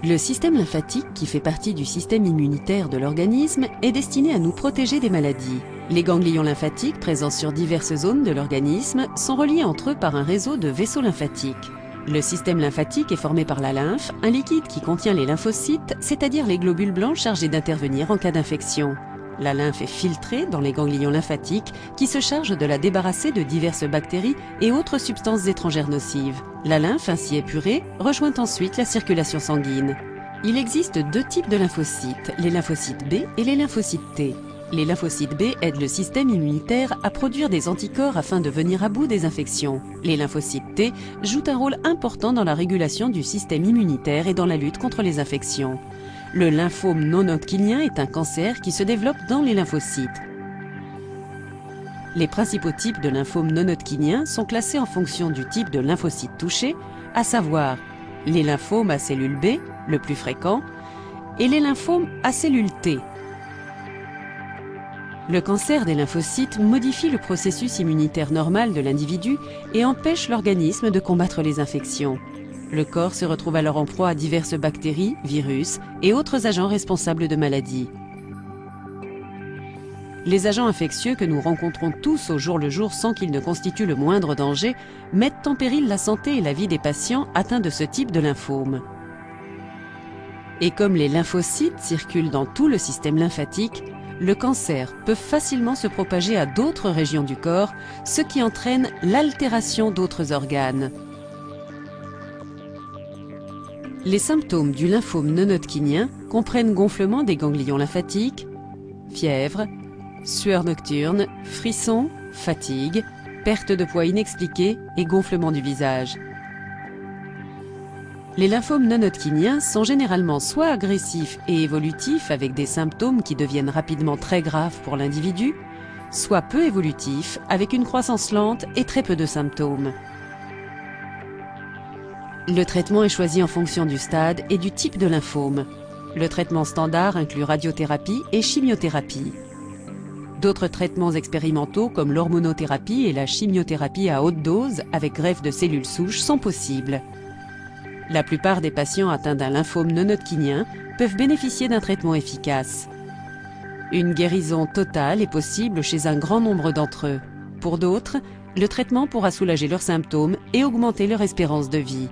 Le système lymphatique, qui fait partie du système immunitaire de l'organisme, est destiné à nous protéger des maladies. Les ganglions lymphatiques, présents sur diverses zones de l'organisme, sont reliés entre eux par un réseau de vaisseaux lymphatiques. Le système lymphatique est formé par la lymphe, un liquide qui contient les lymphocytes, c'est-à-dire les globules blancs chargés d'intervenir en cas d'infection. La lymphe est filtrée dans les ganglions lymphatiques qui se chargent de la débarrasser de diverses bactéries et autres substances étrangères nocives. La lymphe, ainsi épurée, rejoint ensuite la circulation sanguine. Il existe deux types de lymphocytes, les lymphocytes B et les lymphocytes T. Les lymphocytes B aident le système immunitaire à produire des anticorps afin de venir à bout des infections. Les lymphocytes T jouent un rôle important dans la régulation du système immunitaire et dans la lutte contre les infections. Le lymphome non-hodgkinien est un cancer qui se développe dans les lymphocytes. Les principaux types de lymphome non-hodgkinien sont classés en fonction du type de lymphocyte touché, à savoir les lymphomes à cellule B, le plus fréquent, et les lymphomes à cellule T. Le cancer des lymphocytes modifie le processus immunitaire normal de l'individu et empêche l'organisme de combattre les infections. Le corps se retrouve alors en proie à diverses bactéries, virus et autres agents responsables de maladies. Les agents infectieux que nous rencontrons tous au jour le jour sans qu'ils ne constituent le moindre danger mettent en péril la santé et la vie des patients atteints de ce type de lymphome. Et comme les lymphocytes circulent dans tout le système lymphatique, le cancer peut facilement se propager à d'autres régions du corps, ce qui entraîne l'altération d'autres organes. Les symptômes du lymphome non-hodgkinien comprennent gonflement des ganglions lymphatiques, fièvre, sueur nocturne, frissons, fatigue, perte de poids inexpliquée et gonflement du visage. Les lymphomes non-hodgkiniens sont généralement soit agressifs et évolutifs avec des symptômes qui deviennent rapidement très graves pour l'individu, soit peu évolutifs avec une croissance lente et très peu de symptômes. Le traitement est choisi en fonction du stade et du type de lymphome. Le traitement standard inclut radiothérapie et chimiothérapie. D'autres traitements expérimentaux comme l'hormonothérapie et la chimiothérapie à haute dose avec greffe de cellules souches sont possibles. La plupart des patients atteints d'un lymphome non-hodgkinien peuvent bénéficier d'un traitement efficace. Une guérison totale est possible chez un grand nombre d'entre eux. Pour d'autres, le traitement pourra soulager leurs symptômes et augmenter leur espérance de vie.